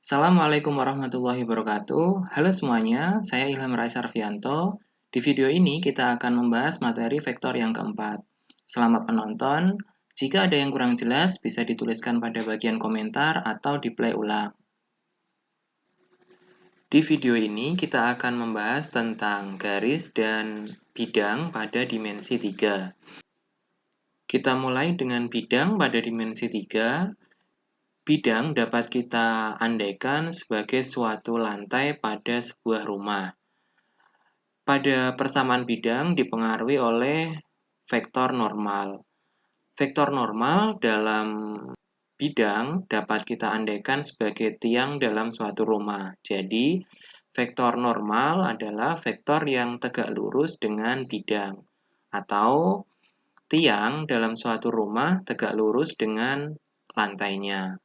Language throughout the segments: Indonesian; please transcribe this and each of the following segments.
Assalamualaikum warahmatullahi wabarakatuh. Halo semuanya, saya Ilham Rais Arfianto. Di video ini kita akan membahas materi vektor yang keempat. Selamat menonton. Jika ada yang kurang jelas, bisa dituliskan pada bagian komentar atau di play ulang. Di video ini kita akan membahas tentang garis dan bidang pada dimensi 3. Kita mulai dengan bidang pada dimensi 3. Bidang dapat kita andaikan sebagai suatu lantai pada sebuah rumah. Pada persamaan bidang dipengaruhi oleh vektor normal. Vektor normal dalam bidang dapat kita andaikan sebagai tiang dalam suatu rumah. Jadi, vektor normal adalah vektor yang tegak lurus dengan bidang. Atau tiang dalam suatu rumah tegak lurus dengan lantainya.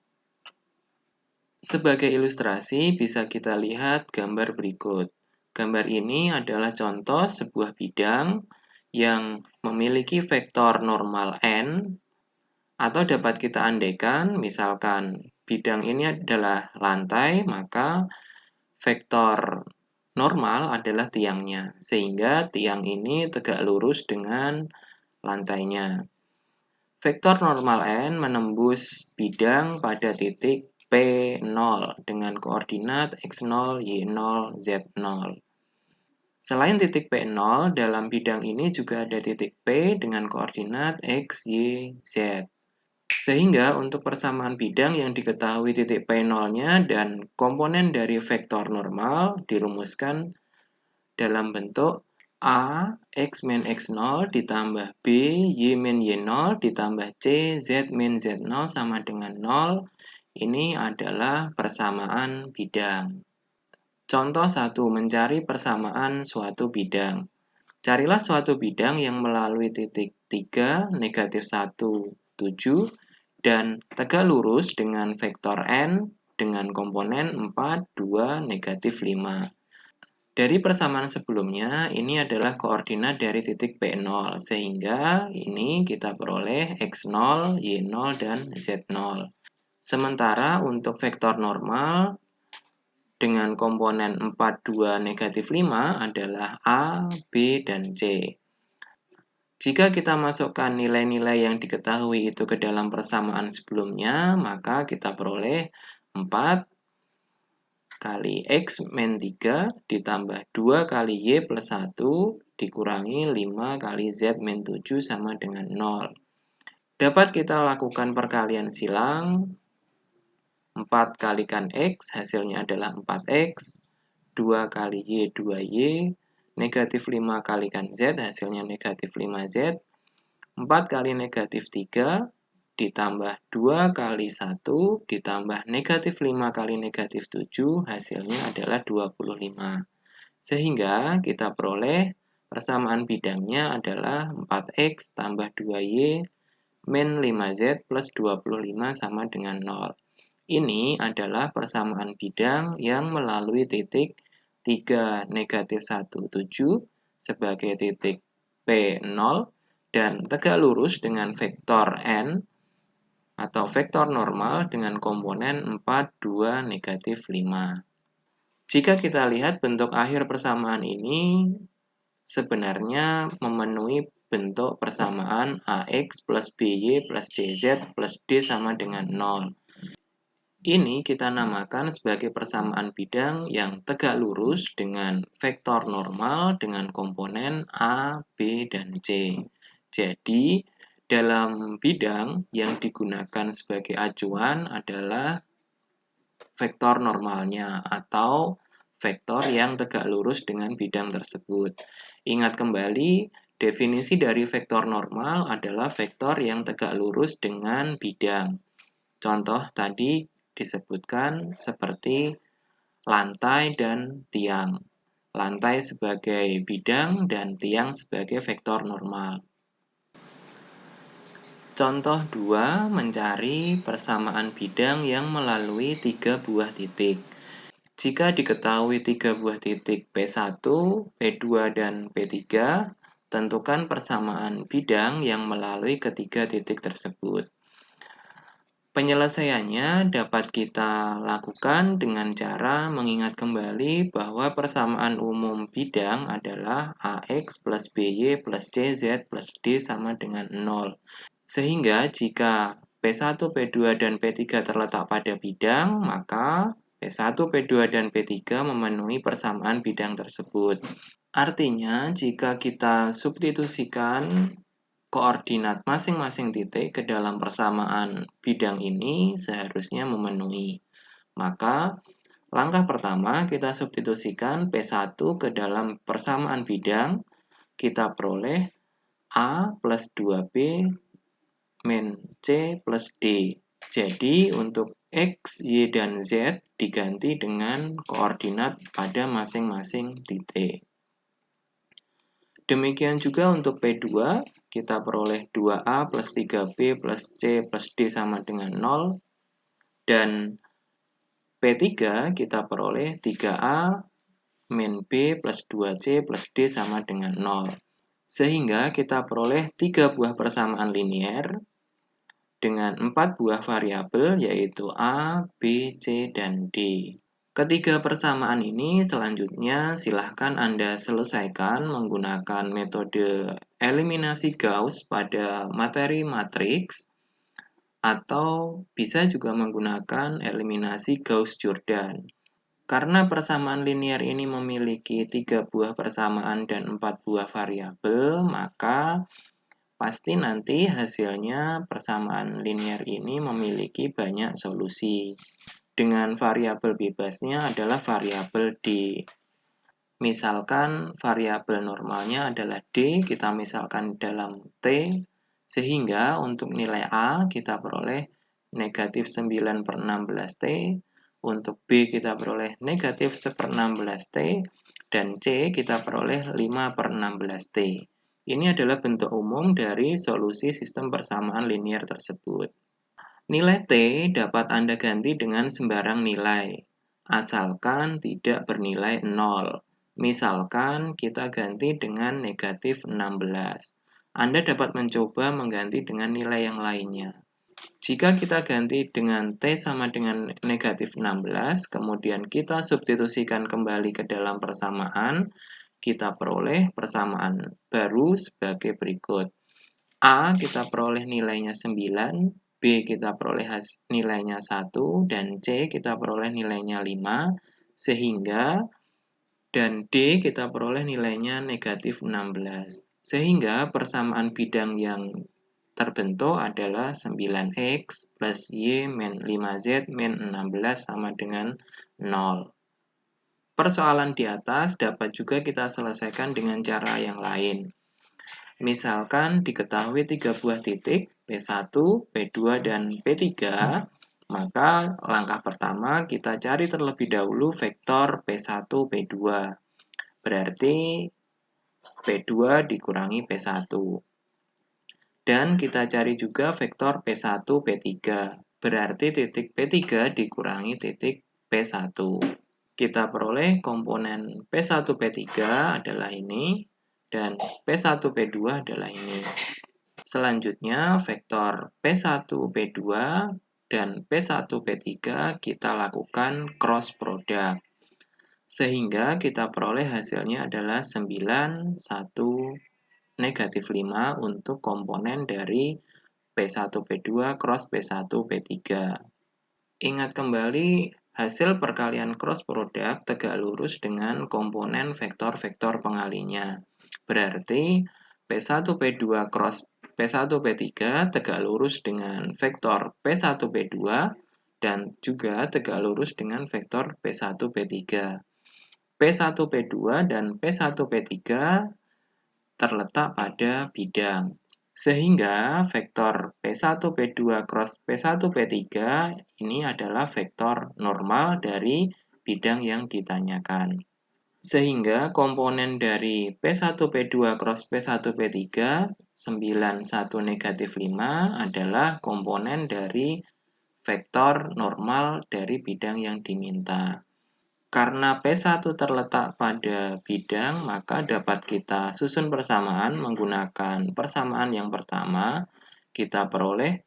Sebagai ilustrasi, bisa kita lihat gambar berikut. Gambar ini adalah contoh sebuah bidang yang memiliki vektor normal n, atau dapat kita andaikan, misalkan bidang ini adalah lantai, maka vektor normal adalah tiangnya, sehingga tiang ini tegak lurus dengan lantainya. Vektor normal n menembus bidang pada titik P0 dengan koordinat x0, y0, z0. Selain titik P0, dalam bidang ini juga ada titik P dengan koordinat x, y, z. Sehingga untuk persamaan bidang yang diketahui titik P0-nya dan komponen dari vektor normal dirumuskan dalam bentuk A, X min X0 ditambah B, Y min Y0 ditambah C, Z min Z0 sama dengan 0. Ini adalah persamaan bidang. Contoh 1. Mencari persamaan suatu bidang. Carilah suatu bidang yang melalui titik 3, negatif 1, 7, dan tegak lurus dengan vektor n dengan komponen 4, 2, negatif 5. Dari persamaan sebelumnya, ini adalah koordinat dari titik P0, sehingga ini kita peroleh x0, y0, dan z0. Sementara untuk vektor normal dengan komponen 4, 2, negatif 5 adalah A, B, dan C. Jika kita masukkan nilai-nilai yang diketahui itu ke dalam persamaan sebelumnya, maka kita peroleh 4 kali X min 3 ditambah 2 kali Y plus 1 dikurangi 5 kali Z min 7 sama dengan 0. Dapat kita lakukan perkalian silang. 4 kalikan X hasilnya adalah 4X. 2 kali Y 2Y. Negatif 5 kalikan Z hasilnya negatif 5Z. 4 kali negatif 3 ditambah 2 kali 1 ditambah negatif 5 kali negatif 7 hasilnya adalah 25. Sehingga kita peroleh persamaan bidangnya adalah 4x tambah 2y min 5z plus 25 sama dengan 0. Ini adalah persamaan bidang yang melalui titik 3 negatif 1, 7 sebagai titik P0 dan tegak lurus dengan vektor n atau vektor normal dengan komponen 4, 2, negatif 5. Jika kita lihat bentuk akhir persamaan ini sebenarnya memenuhi bentuk persamaan AX plus BY plus CZ plus D sama dengan 0. Ini kita namakan sebagai persamaan bidang yang tegak lurus dengan vektor normal dengan komponen A, B, dan C. Jadi, dalam bidang yang digunakan sebagai acuan adalah vektor normalnya atau vektor yang tegak lurus dengan bidang tersebut. Ingat kembali, definisi dari vektor normal adalah vektor yang tegak lurus dengan bidang. Contoh tadi disebutkan seperti lantai dan tiang. Lantai sebagai bidang dan tiang sebagai vektor normal. Contoh 2, mencari persamaan bidang yang melalui 3 buah titik. Jika diketahui 3 buah titik P1, P2, dan P3, tentukan persamaan bidang yang melalui ketiga titik tersebut. Penyelesaiannya dapat kita lakukan dengan cara mengingat kembali bahwa persamaan umum bidang adalah AX plus BY plus CZ plus D sama dengan 0. Sehingga jika P1, P2, dan P3 terletak pada bidang, maka P1, P2, dan P3 memenuhi persamaan bidang tersebut. Artinya, jika kita substitusikan koordinat masing-masing titik ke dalam persamaan bidang ini seharusnya memenuhi. Maka, langkah pertama kita substitusikan P1 ke dalam persamaan bidang, kita peroleh A plus 2B min C plus D. Jadi, untuk X, Y, dan Z diganti dengan koordinat pada masing-masing titik. Demikian juga untuk P2, kita peroleh 2A plus 3B plus C plus D sama dengan 0. Dan P3 kita peroleh 3A min B plus 2C plus D sama dengan 0. Sehingga kita peroleh 3 buah persamaan linier dengan 4 buah variabel yaitu A, B, C, dan D. Ketiga persamaan ini selanjutnya silahkan Anda selesaikan menggunakan metode eliminasi Gauss pada materi matriks atau bisa juga menggunakan eliminasi Gauss-Jordan. Karena persamaan linier ini memiliki 3 buah persamaan dan 4 buah variabel, maka pasti nanti hasilnya persamaan linier ini memiliki banyak solusi. Dengan variabel bebasnya adalah variabel D. Misalkan variabel normalnya adalah D, kita misalkan dalam T, sehingga untuk nilai A kita peroleh negatif 9/16 T, untuk B kita peroleh negatif 1/16 T, dan C kita peroleh 5/16 T. Ini adalah bentuk umum dari solusi sistem persamaan linier tersebut. Nilai T dapat Anda ganti dengan sembarang nilai, asalkan tidak bernilai 0. Misalkan kita ganti dengan negatif 16. Anda dapat mencoba mengganti dengan nilai yang lainnya. Jika kita ganti dengan T sama dengan negatif 16, kemudian kita substitusikan kembali ke dalam persamaan, kita peroleh persamaan baru sebagai berikut. A kita peroleh nilainya 9, B kita peroleh nilainya 1, dan C kita peroleh nilainya 5, sehingga dan D kita peroleh nilainya negatif 16. Sehingga persamaan bidang yang terbentuk adalah 9X plus Y min 5Z min 16 sama dengan 0. Persoalan di atas dapat juga kita selesaikan dengan cara yang lain. Misalkan diketahui 3 buah titik, P1, P2, dan P3, maka langkah pertama kita cari terlebih dahulu vektor P1, P2. Berarti P2 dikurangi P1. Dan kita cari juga vektor P1, P3. Berarti titik P3 dikurangi titik P1. Kita peroleh komponen P1, P3 adalah ini, dan P1, P2 adalah ini. Selanjutnya, vektor P1, P2, dan P1, P3 kita lakukan cross product. Sehingga kita peroleh hasilnya adalah 9, 1, negatif 5 untuk komponen dari P1, P2 cross P1, P3. Ingat kembali, hasil perkalian cross product tegak lurus dengan komponen vektor-vektor pengalinya. Berarti P1, P2 cross P1, P3 tegak lurus dengan vektor P1, P2 dan juga tegak lurus dengan vektor P1, P3. P1, P2 dan P1, P3 terletak pada bidang. Sehingga vektor P1, P2 cross P1, P3 ini adalah vektor normal dari bidang yang ditanyakan. Sehingga komponen dari P1, P2 cross P1, P3, 9, 1, negatif 5 adalah komponen dari vektor normal dari bidang yang diminta. Karena P1 terletak pada bidang, maka dapat kita susun persamaan menggunakan persamaan yang pertama. Kita peroleh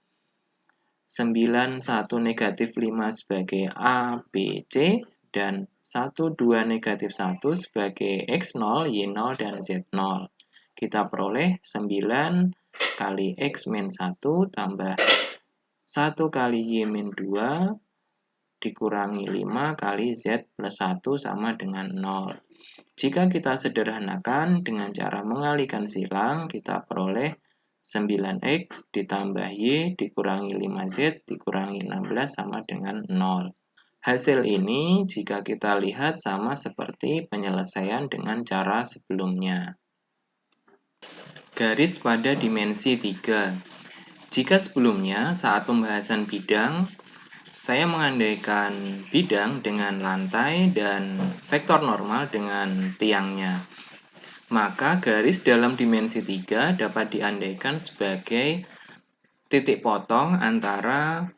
9, 1, negatif 5 sebagai A, B, C, dan 1, 2, negatif 1 sebagai X0, Y0, dan Z0. Kita peroleh 9 kali X min 1 tambah 1 kali Y min 2 dikurangi 5 kali Z plus 1 sama dengan 0. Jika kita sederhanakan dengan cara mengalihkan silang, kita peroleh 9X ditambah Y dikurangi 5Z dikurangi 16 sama dengan 0. Hasil ini jika kita lihat sama seperti penyelesaian dengan cara sebelumnya. Garis pada dimensi 3. Jika sebelumnya saat pembahasan bidang, saya mengandaikan bidang dengan lantai dan vektor normal dengan tiangnya. Maka garis dalam dimensi 3 dapat diandaikan sebagai titik potong antara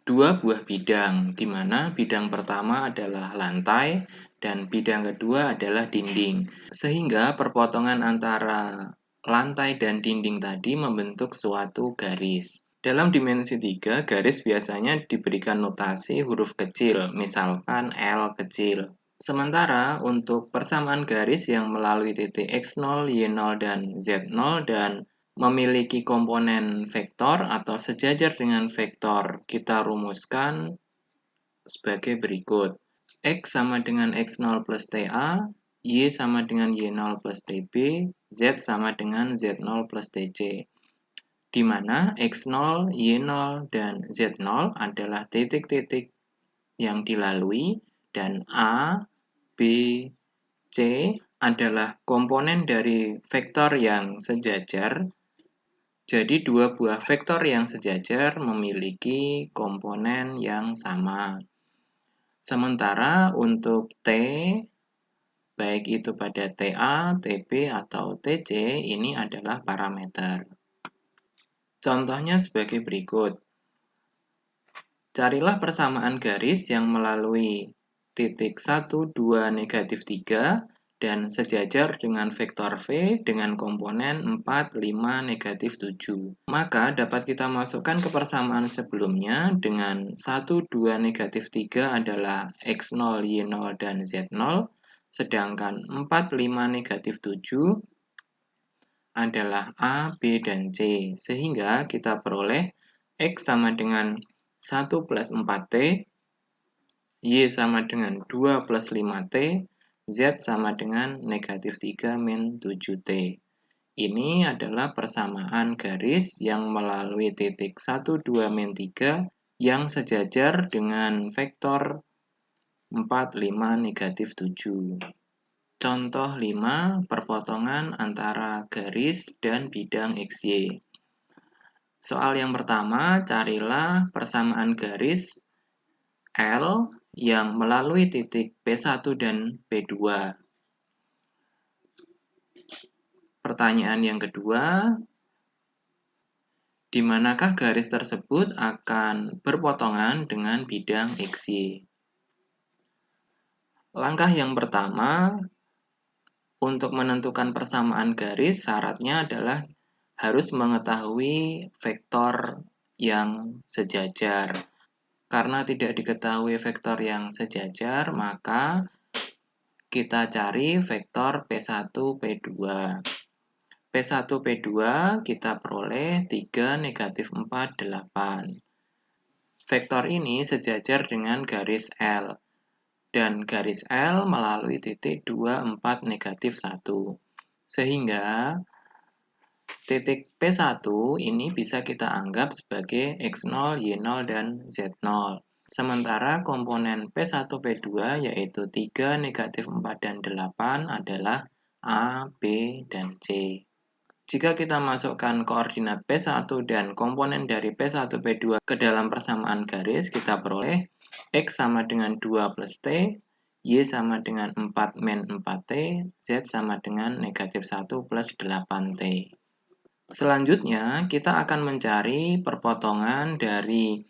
dua buah bidang, di mana bidang pertama adalah lantai dan bidang kedua adalah dinding. Sehingga perpotongan antara lantai dan dinding tadi membentuk suatu garis. Dalam dimensi 3, garis biasanya diberikan notasi huruf kecil, misalkan L kecil. Sementara untuk persamaan garis yang melalui titik X0, Y0, dan Z0 dan memiliki komponen vektor atau sejajar dengan vektor, kita rumuskan sebagai berikut. X sama dengan X0 plus TA, Y sama dengan Y0 plus TB, Z sama dengan Z0 plus TC. Di mana X0, Y0, dan Z0 adalah titik-titik yang dilalui dan A, B, C adalah komponen dari vektor yang sejajar. Jadi dua buah vektor yang sejajar memiliki komponen yang sama. Sementara untuk T, baik itu pada TA, TB, atau TC, ini adalah parameter. Contohnya sebagai berikut. Carilah persamaan garis yang melalui titik 1, 2, negatif 3 dan sejajar dengan vektor V dengan komponen 4, 5, negatif 7. Maka dapat kita masukkan ke persamaan sebelumnya dengan 1, 2, negatif 3 adalah X0, Y0, dan Z0, sedangkan 4, 5, negatif 7 adalah A, B, dan C. Sehingga kita peroleh X sama dengan 1 plus 4T, Y sama dengan 2 plus 5T, Z sama dengan negatif 3 min 7T. Ini adalah persamaan garis yang melalui titik 1, 2, min 3 yang sejajar dengan vektor 4, 5, negatif 7. Contoh 5, perpotongan antara garis dan bidang XY. Soal yang pertama, carilah persamaan garis L yang melalui titik P1 dan P2. Pertanyaan yang kedua, di manakah garis tersebut akan berpotongan dengan bidang XY? Langkah yang pertama, untuk menentukan persamaan garis, syaratnya adalah harus mengetahui vektor yang sejajar. Karena tidak diketahui vektor yang sejajar, maka kita cari vektor P1, P2. P1, P2 kita peroleh 3, negatif 4, 8. Vektor ini sejajar dengan garis L. Dan garis L melalui titik 2, 4, negatif 1. Sehingga titik P1 ini bisa kita anggap sebagai X0, Y0, dan Z0. Sementara komponen P1, P2 yaitu 3, negatif 4, dan 8 adalah A, B, dan C. Jika kita masukkan koordinat P1 dan komponen dari P1, P2 ke dalam persamaan garis, kita peroleh X sama dengan 2 plus T, Y sama dengan 4 min 4T, Z sama dengan negatif 1 plus 8T. Selanjutnya, kita akan mencari perpotongan dari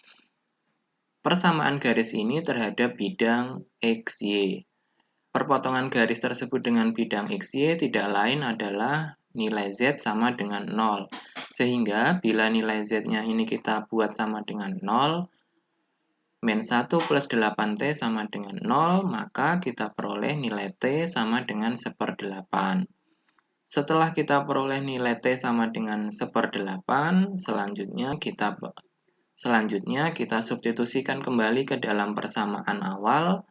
persamaan garis ini terhadap bidang XY. Perpotongan garis tersebut dengan bidang XY tidak lain adalah nilai Z sama dengan 0. Sehingga bila nilai Z-nya ini kita buat sama dengan 0, min 1 plus 8T sama dengan 0, maka kita peroleh nilai T sama dengan 1/8. Setelah kita peroleh nilai T sama dengan 1/8, selanjutnya kita substitusikan kembali ke dalam persamaan awal,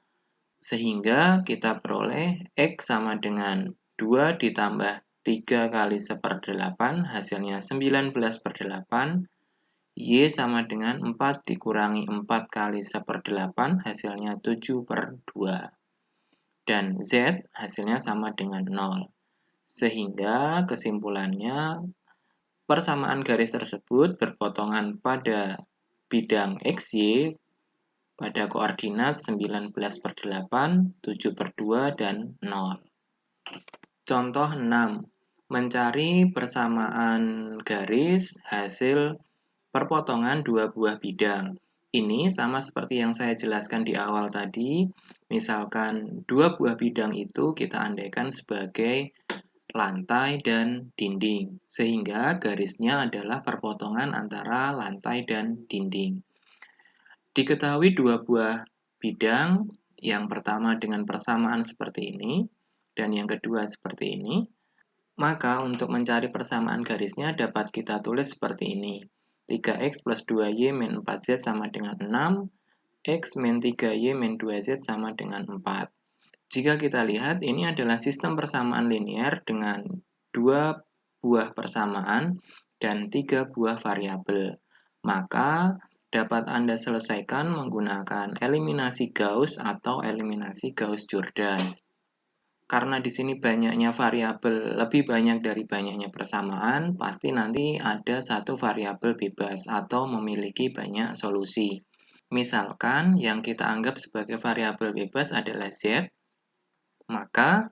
sehingga kita peroleh X sama dengan 2 ditambah 3 kali 1/8, hasilnya 19/8. Y sama dengan 4 dikurangi 4 kali 1/8, hasilnya 7/2. Dan Z hasilnya sama dengan 0. Sehingga kesimpulannya, persamaan garis tersebut berpotongan pada bidang XY pada koordinat 19/8, 7/2, dan 0. Contoh 6. Mencari persamaan garis hasil perpotongan dua buah bidang. Ini sama seperti yang saya jelaskan di awal tadi. Misalkan dua buah bidang itu kita andaikan sebagai lantai dan dinding. Sehingga garisnya adalah perpotongan antara lantai dan dinding. Diketahui dua buah bidang, yang pertama dengan persamaan seperti ini, dan yang kedua seperti ini. Maka untuk mencari persamaan garisnya dapat kita tulis seperti ini. 3x plus 2y min 4z sama dengan 6, x min 3y min 2z sama dengan 4. Jika kita lihat, ini adalah sistem persamaan linear dengan dua buah persamaan dan 3 buah variabel. Maka dapat Anda selesaikan menggunakan eliminasi Gauss atau eliminasi Gauss-Jordan. Karena di sini banyaknya variabel, lebih banyak dari banyaknya persamaan, pasti nanti ada satu variabel bebas atau memiliki banyak solusi. Misalkan yang kita anggap sebagai variabel bebas adalah Z, maka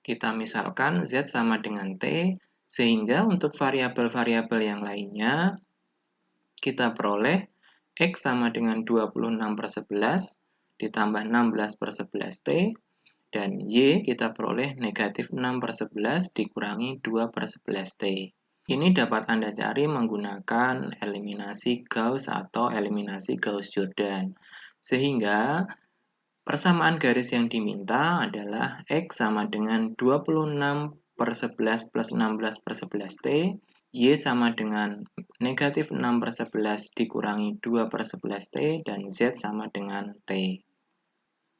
kita misalkan Z sama dengan T, sehingga untuk variabel-variabel yang lainnya, kita peroleh X sama dengan 26/11 ditambah 16/11T, dan Y kita peroleh negatif 6/11 dikurangi 2/11T. Ini dapat Anda cari menggunakan eliminasi Gauss atau eliminasi Gauss-Jordan. Sehingga persamaan garis yang diminta adalah X sama dengan 26/11 plus 16/11T, Y sama dengan negatif 6/11 dikurangi 2/11T, dan Z sama dengan T.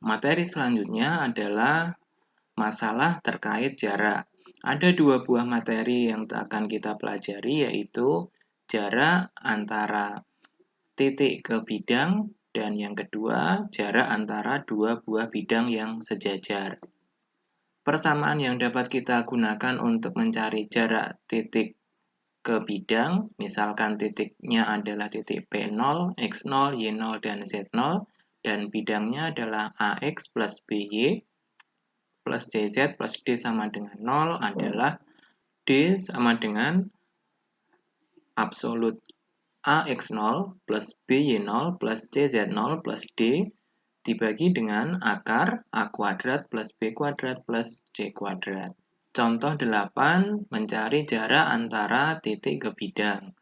Materi selanjutnya adalah masalah terkait jarak. Ada dua buah materi yang akan kita pelajari, yaitu jarak antara titik ke bidang, dan yang kedua, jarak antara dua buah bidang yang sejajar. Persamaan yang dapat kita gunakan untuk mencari jarak titik ke bidang, misalkan titiknya adalah titik P0, X0, Y0, dan Z0, dan bidangnya adalah AX plus BY plus CZ plus D sama dengan 0 adalah D sama dengan absolut AX0 plus BY0 plus CZ0 plus D dibagi dengan akar A kuadrat plus B kuadrat plus C kuadrat. Contoh 8, mencari jarak antara titik ke bidang.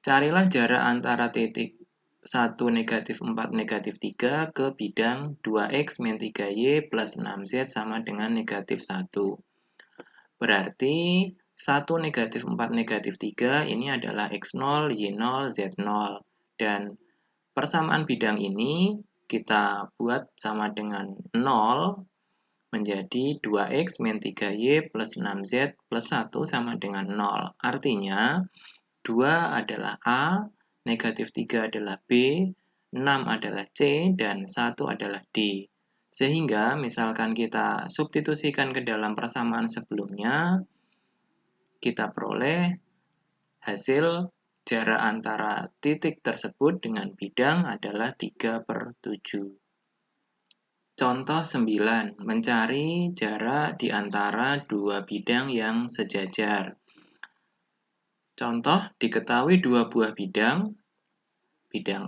Carilah jarak antara titik 1, negatif 4, negatif 3 ke bidang 2x min 3y plus 6z sama dengan negatif 1. Berarti 1, negatif 4, negatif 3 ini adalah x0, y0, z0. Dan persamaan bidang ini kita buat sama dengan 0, menjadi 2x min 3y plus 6z plus 1 sama dengan 0. Artinya, 2 adalah A, negatif 3 adalah B, 6 adalah C, dan 1 adalah D. Sehingga, misalkan kita substitusikan ke dalam persamaan sebelumnya, kita peroleh hasil jarak antara titik tersebut dengan bidang adalah 3/7. Contoh 9, mencari jarak di antara dua bidang yang sejajar. Contoh, diketahui dua buah bidang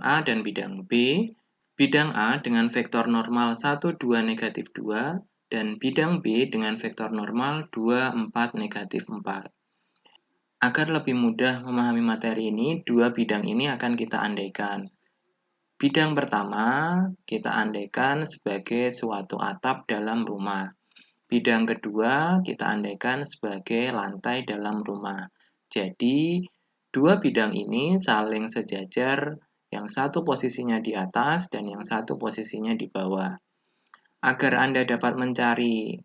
A dan bidang B. Bidang A dengan vektor normal 1, 2, negatif 2, dan bidang B dengan vektor normal 2, 4, negatif 4. Agar lebih mudah memahami materi ini, dua bidang ini akan kita andaikan. Bidang pertama, kita andaikan sebagai suatu atap dalam rumah. Bidang kedua, kita andaikan sebagai lantai dalam rumah. Jadi, dua bidang ini saling sejajar, yang satu posisinya di atas dan yang satu posisinya di bawah. Agar Anda dapat mencari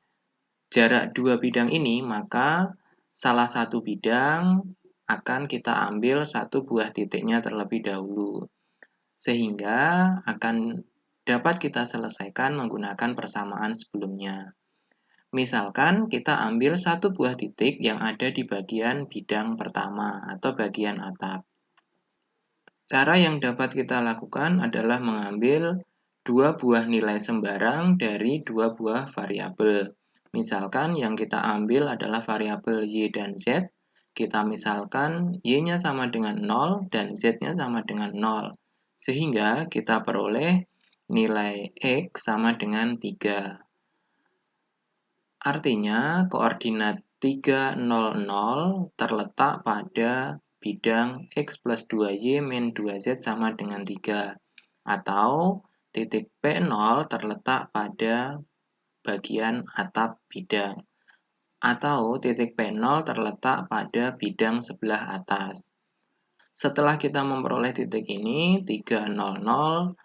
jarak dua bidang ini, maka salah satu bidang akan kita ambil satu buah titiknya terlebih dahulu, sehingga akan dapat kita selesaikan menggunakan persamaan sebelumnya. Misalkan kita ambil satu buah titik yang ada di bagian bidang pertama atau bagian atap. Cara yang dapat kita lakukan adalah mengambil dua buah nilai sembarang dari dua buah variabel. Misalkan yang kita ambil adalah variabel Y dan Z. Kita misalkan Y-nya sama dengan 0 dan Z-nya sama dengan 0. Sehingga kita peroleh nilai X sama dengan 3. Artinya, koordinat 3, 0, 0 terletak pada bidang X plus 2Y min 2Z sama dengan 3. Atau titik P0 terletak pada bagian atap bidang. Atau titik P0 terletak pada bidang sebelah atas. Setelah kita memperoleh titik ini, 3, 0, 0,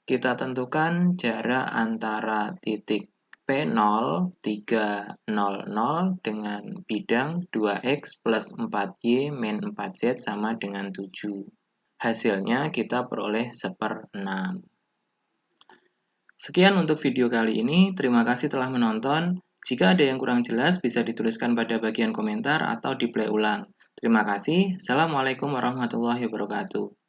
kita tentukan jarak antara titik P0, 3, 0, 0 dengan bidang 2X plus 4Y min 4Z sama dengan 7. Hasilnya kita peroleh 1/6. Sekian untuk video kali ini, terima kasih telah menonton. Jika ada yang kurang jelas, bisa dituliskan pada bagian komentar atau di play ulang. Terima kasih. Assalamualaikum warahmatullahi wabarakatuh.